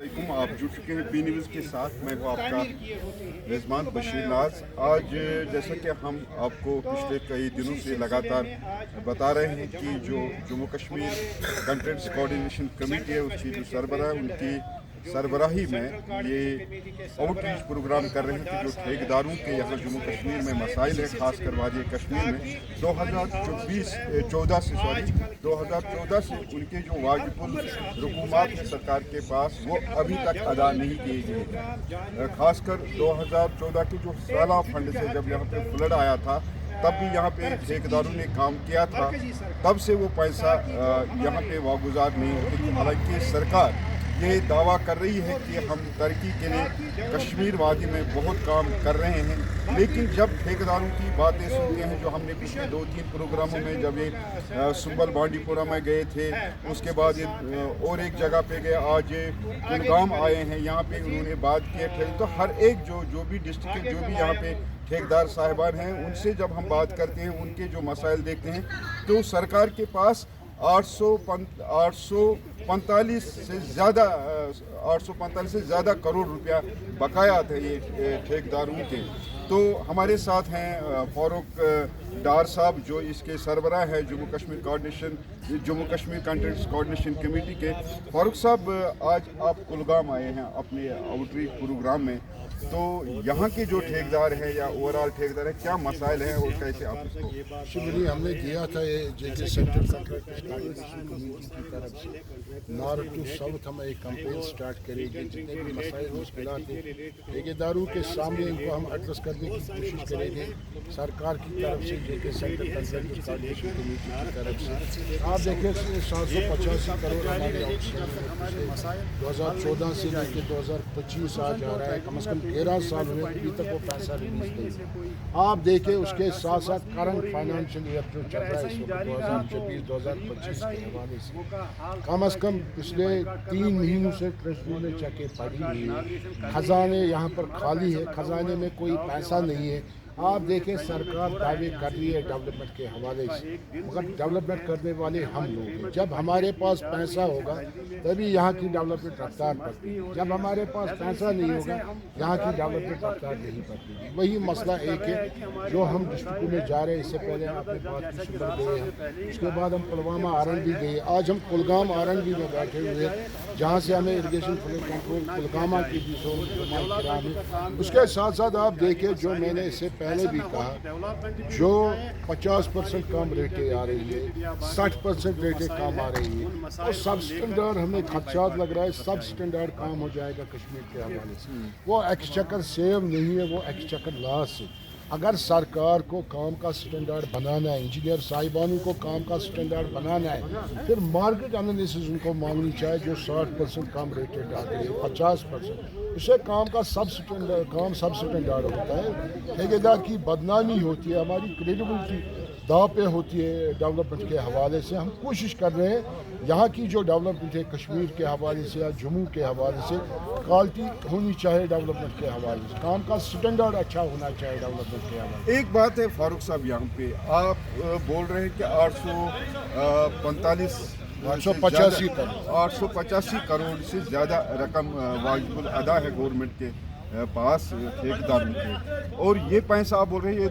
आप जुड़ चुके हैं बी न्यूज़ के साथ। मैं हूँ आपका मेज़बान बशीर नाज। आज जैसा कि हम आपको पिछले कई दिनों से लगातार बता रहे हैं कि जो Jammu Kashmir contents coordination committee है उसकी जो सरबराह है उनकी सरबराही में ये आउटरीच प्रोग्राम कर रहे हैं कि जो ठेकेदारों के यहाँ जम्मू कश्मीर में मसाइल है, खासकर वादी कश्मीर में 2014 से उनके जो वाजिबुल रकूमात है सरकार के पास वो अभी तक अदा नहीं किए गए। खासकर 2014 के जो साला फंड से जब यहाँ पे फ्लड आया था तब भी यहाँ पे ठेकेदारों ने काम किया था, तब से वो पैसा यहाँ पे वागुजार नहीं होती। हालांकि सरकार ये दावा कर रही है कि हम तरक्की के लिए कश्मीर वादी में बहुत काम कर रहे हैं, लेकिन जब ठेकेदारों की बातें सुनते हैं, जो हमने पिछले 2-3 प्रोग्रामों में जब ये सुंबल बांडीपुरा में गए थे, उसके बाद ये और एक जगह पे गए, आज ये कुलगाम आए हैं, यहाँ पे उन्होंने बात की है। तो हर एक जो भी डिस्ट्रिक्ट के जो भी यहाँ पे ठेकेदार साहिबान हैं उनसे जब हम बात करते हैं, उनके जो मसाइल देखते हैं, तो सरकार के पास 845 से ज़्यादा करोड़ रुपया बकाया थे ये ठेकेदारों के। तो हमारे साथ हैं फारूक डार साहब जो इसके सरबराह है Jammu Kashmir contents coordination committee के। फारूक साहब, आज आप कुलगाम आए हैं अपने आउटरीच प्रोग्राम में, तो यहाँ के जो ठेकेदार हैं या ओवरऑल ठेकेदार है, क्या मसाइल हैं और कैसे आप इसको? शुक्रिया। हमने किया था ये जेके सेंटर कम्युनिटी की तरफ से नॉर्थ टू साउथ हम एक कैंपेन स्टार्ट करेंगे। जितने भी मसाइल मुश्किलात हैं ठेकेदारों के सामने उनको हम एड्रेस करने की कोशिश करेंगे सरकार की तरफ से, जेके सेंटर कोऑर्डिनेशन कमेटी की तरफ से। आप देखिए 785 करोड़ हमारे आउटस्टैंडिंग 2014 से लेकर 2025 आज आ रहा है, कम से कम 13 साल हुए अभी तक वो पैसा रिलीज नहीं हुआ। आप देखें उसके साथ साथ करंट फाइनेंशियल ईयर जो चल रहा है इस वक्त 2024-2025 के हवाले से कम पिछले 3 महीनों से ट्रेजरी में चेकें पड़ी हुई है, खजाने यहाँ पर खाली है, खजाने में कोई पैसा नहीं है। आप देखें सरकार दावे कर रही है डेवलपमेंट के हवाले से, मगर डेवलपमेंट करने वाले हम लोग हैं। जब हमारे पास पैसा होगा तभी यहाँ की डेवलपमेंट रफ्तार पड़ती है, जब हमारे पास पैसा नहीं होगा यहाँ की डेवलपमेंट रफ्तार नहीं पड़ती। वही मसला एक है जो हम डिस्ट्रिक्ट में जा रहे हैं। इससे पहले आपने बात की सुबह गए हैं, उसके बाद हम पुलवामा आरंडी गए, आज हम कुलगाम आरंडी में बैठे हुए हैं जहाँ से हमें इरीगेशन फ्लो कंट्रोल कुलगामा की भी है। उसके साथ साथ आप देखें जो मैंने इससे पहले भी कहा, जो 50% कम रेटें आ रही है, 60% रेटें कम आ रही है, और सब स्टैंडर्ड हमें खदशात लग रहा है सब स्टैंडर्ड काम हो जाएगा कश्मीर के हवाले से। वो एक्सचेकर सेव नहीं है, वो एक्सचेकर लॉस है। अगर सरकार को काम का स्टैंडर्ड बनाना है, इंजीनियर साहिबानों को काम का स्टैंडर्ड बनाना है, फिर मार्केट एनालिसिस उनको मांगनी चाहिए जो 60% कम रेटेड डाल रही है, 50%। इससे काम का सब स्टैंडर्ड होता है, ठेकेदार की बदनामी होती है, हमारी क्रेडिबिलिटी दाव पे होती है डेवलपमेंट के हवाले से। हम कोशिश कर रहे हैं यहाँ की जो डेवलपमेंट है कश्मीर के हवाले से या जम्मू के हवाले से, क्वालिटी होनी चाहिए डेवलपमेंट के हवाले से, काम का स्टैंडर्ड अच्छा होना चाहिए डेवलपमेंट के हवाले से। एक बात है फारूक साहब, यहाँ पे आप बोल रहे हैं कि 885 करोड़ से ज़्यादा रकम वाजिबुल अदा है गवर्नमेंट के पास ठेकेदारों के, और ये पैसा आप बोल रहे हैं ये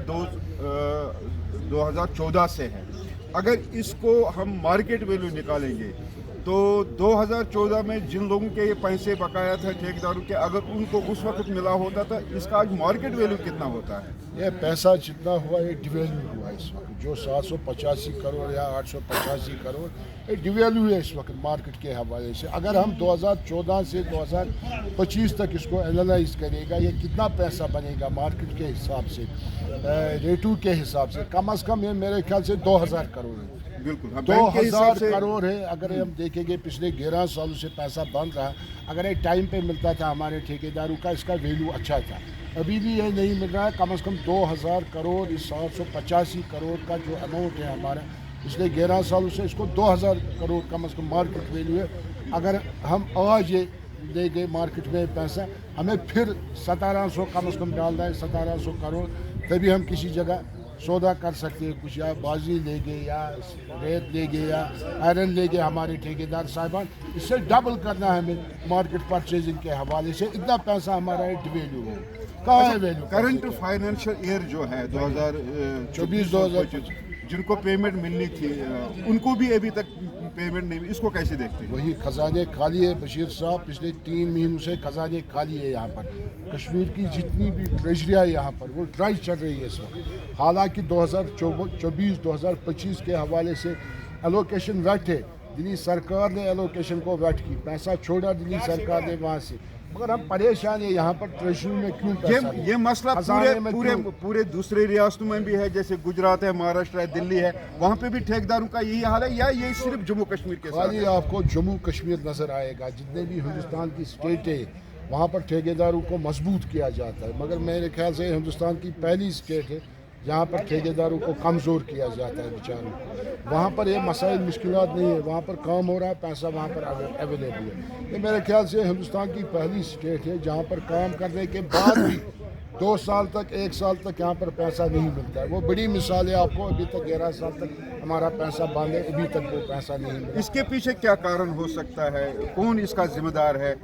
2014 से है। अगर इसको हम मार्केट वैल्यू निकालेंगे तो 2014 में जिन लोगों के ये पैसे बकाया था ठेकेदारों के, अगर उनको उस वक्त मिला होता था, इसका आज मार्केट वैल्यू कितना होता है? ये पैसा जितना हुआ ये डिवेल्यू हुआ इस वक्त, जो 785 करोड़ या 885 करोड़ ये डिवेल्यू है इस वक्त मार्केट के हवाले से। अगर हम 2014 से 2025 तक इसको एनालाइज करेगा, ये कितना पैसा बनेगा मार्केट के हिसाब से, रेटू के हिसाब से, कम से कम ये मेरे ख्याल से 2000 करोड़ है। बिल्कुल 2000 करोड़ है। अगर हम देखेंगे पिछले 11 सालों से पैसा बन रहा, अगर ये टाइम पे मिलता था हमारे ठेकेदारों का, इसका वैल्यू अच्छा था। अभी भी ये नहीं मिल रहा है। कम से कम 2000 करोड़ इस 785 करोड़ का जो अमाउंट है हमारा पिछले 11 सालों से, इसको 2000 करोड़ कम से कम मार्केट वैल्यू है। अगर हम आज ये ले गए मार्केट में पैसा, हमें फिर 1700 कम से कम डालना है, 1700 करोड़, तभी हम किसी जगह सौदा कर सकते हैं, कुछ या बाजी ले गए या रेत ले गए या आयरन ले गए हमारे ठेकेदार साहिबान, इससे डबल करना है हमें मार्केट परचेजिंग के हवाले से, इतना पैसा हमारा डिवेल्यू हो, कहाँ है वैल्यू? करंट फाइनेंशियल ईयर जो है 2024-2025 जिनको पेमेंट मिलनी थी उनको भी अभी तक पेमेंट नहीं, इसको कैसे देखते हैं? वही खजाने खाली है बशीर साहब, पिछले 3 महीनों से खजाने खाली है यहाँ पर। कश्मीर की जितनी भी ट्रेजरिया है यहाँ पर वो ड्राई चल रही है इस वक्त। हालांकि 2024-2025 के हवाले से एलोकेशन वेट है, दिल्ली सरकार ने एलोकेशन को वेट की, पैसा छोड़ा दिल्ली सरकार ने वहाँ से, मगर हम परेशान है यहाँ पर ट्रेजरी में क्यों पैसा नहीं? ये मसला पूरे दूसरे रियासतों में भी है, जैसे गुजरात है, महाराष्ट्र है, दिल्ली है, वहाँ पे भी ठेकेदारों का यही हाल है या ये सिर्फ जम्मू कश्मीर के साथ खाली आपको जम्मू कश्मीर नज़र आएगा? जितने भी हिंदुस्तान की स्टेट है वहाँ पर ठेकेदारों को मजबूत किया जाता है, मगर मेरे ख्याल से हिंदुस्तान की पहली स्टेट है जहाँ पर ठेकेदारों को कमज़ोर किया जाता है बेचारों को। वहाँ पर ये मसाइल मुश्किलात नहीं है, वहाँ पर काम हो रहा है, पैसा वहाँ पर अवेलेबल है। ये मेरे ख्याल से हिंदुस्तान की पहली स्टेट है जहाँ पर काम करने के बाद भी 2 साल तक 1 साल तक यहाँ पर पैसा नहीं मिलता है। वो बड़ी मिसाल है आपको, अभी तक 11 साल तक हमारा पैसा बांधे, अभी तक वो पैसा नहीं मिला। इसके पीछे क्या कारण हो सकता है? कौन इसका जिम्मेदार है?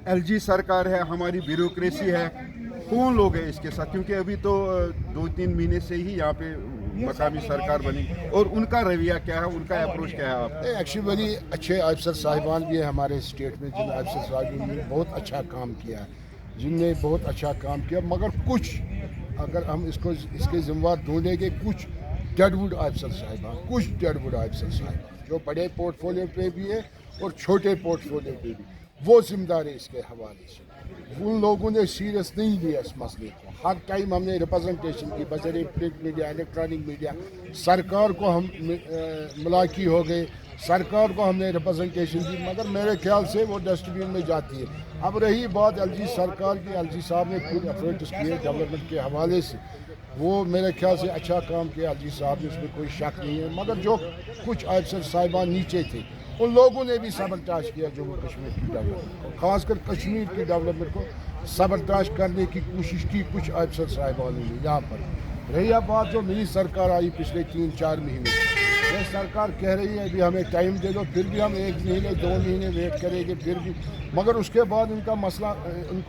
एलजी सरकार है, हमारी ब्यूरोक्रेसी है, कौन लोग हैं इसके साथ? क्योंकि अभी तो 2-3 महीने से ही यहाँ पे मकामी सरकार बनी, और उनका रवैया क्या है, उनका अप्रोच क्या है? आप एक्चुअली अच्छे अफसर साहिबान भी हैं हमारे स्टेट में, जिन अफसर साहिबान ने बहुत अच्छा काम किया, जिनने बहुत अच्छा काम किया, मगर कुछ अगर हम इसके जिम्मेवार ढूंढेंगे, कुछ डेडवुड अफसर साहिबान, कुछ डेडवुड अफसर साहिबान जो बड़े पोर्टफोलियो पे भी है और छोटे पोर्टफोलियो पे भी, वो जिम्मेदार है इसके हवाले से। उन लोगों ने सीरियस नहीं लिया इस मसले को। हर टाइम हमने रिप्रेजेंटेशन की, बजाय प्रिंट मीडिया, इलेक्ट्रॉनिक मीडिया, सरकार को हम मुलाकी हो गए, सरकार को हमने रिप्रेजेंटेशन दी, मगर मेरे ख्याल से वो डस्टबिन में जाती है। अब रही बात एलजी सरकार की, एलजी साहब ने खुद एफर्ट्स किए डेवलपमेंट के हवाले से, वो मेरे ख्याल से अच्छा काम किया एलजी साहब ने, उसमें कोई शक नहीं है, मगर जो कुछ अफसर साहिबान नीचे थे उन लोगों ने भी सबरताश किया जम्मू कश्मीर की डेवलपमेंट को, खासकर कश्मीर की डेवलपमेंट को सबरताश करने की कोशिश की कुछ अफसर साहिबानों ने यहाँ पर। रही बात जो नई सरकार आई पिछले 3-4 महीने, ये सरकार कह रही है अभी हमें टाइम दे दो, फिर भी हम 1 महीने 2 महीने वेट करेंगे, फिर भी, मगर उसके बाद इनको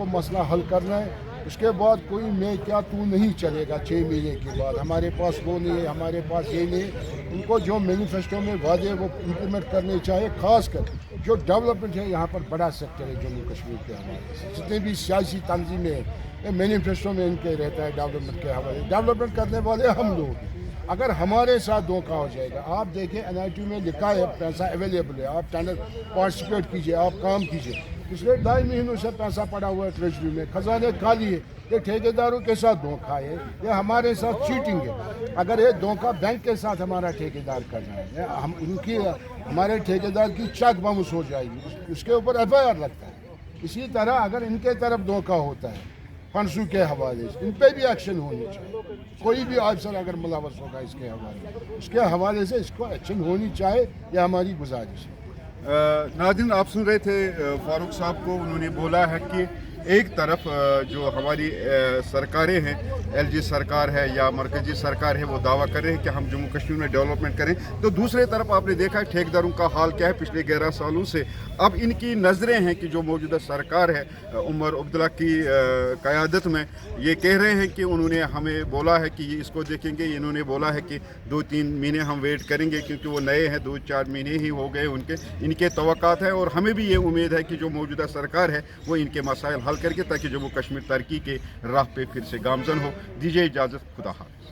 मसला हल करना है। उसके बाद कोई मैं क्या तू नहीं चलेगा 6 महीने के बाद, हमारे पास वो नहीं है, हमारे पास ये नहीं है। उनको जो मैनिफेस्टो में वादे वो इम्प्लीमेंट करने चाहिए, खासकर जो डेवलपमेंट है यहाँ पर बड़ा सेक्टर है जम्मू कश्मीर के हवाले से। जितने भी सियासी तंजीमें हैं मैनिफेस्टो में इनके रहता है डेवलपमेंट के हवाले, डेवलपमेंट करने वाले हम लोग हैं। अगर हमारे साथ धोखा हो जाएगा, आप देखें NIT में लिखा है पैसा अवेलेबल है, आप टेंडर पार्टिसिपेट कीजिए, आप काम कीजिए। पिछले 2.5 महीनों से पैसा पड़ा हुआ है ट्रेजरी में, खजाने खाली है। ये ठेकेदारों के साथ धोखा है, ये हमारे साथ चीटिंग है। अगर ये धोखा बैंक के साथ हमारा ठेकेदार कर रहा है, हमारे ठेकेदार की चेक बाउंस हो जाएगी, उसके ऊपर FIR लगता है। इसी तरह अगर इनके तरफ धोखा होता है फंड्सों के हवाले से, इन पे भी एक्शन होनी चाहिए। कोई भी अफसर अगर मुलवस होगा इसके हवाले, उसके हवाले से इसको एक्शन होनी चाहिए, यह हमारी गुजारिश है। नाज़रीन, आप सुन रहे थे फारूक साहब को, उन्होंने बोला है कि एक तरफ जो हमारी सरकारें हैं, एलजी सरकार है या मरकजी सरकार है, वो दावा कर रहे हैं कि हम जम्मू कश्मीर में डेवलपमेंट करें, तो दूसरे तरफ आपने देखा है ठेकेदारों का हाल क्या है पिछले 11 सालों से। अब इनकी नज़रें हैं कि जो मौजूदा सरकार है उमर अब्दुल्ला की क़यादत में, ये कह रहे हैं कि उन्होंने हमें बोला है कि इसको देखेंगे, इन्होंने बोला है कि 2-3 महीने हम वेट करेंगे क्योंकि वो नए हैं, 2-4 महीने ही हो गए इनके तवक्कात है, और हमें भी ये उम्मीद है कि जो मौजूदा सरकार है वो इनके मसाइल हल करके ताकि जम्मू कश्मीर तरक्की के राह पे फिर से गामजन हो। दीजिए इजाज़त, खुदा हाफ़िज़।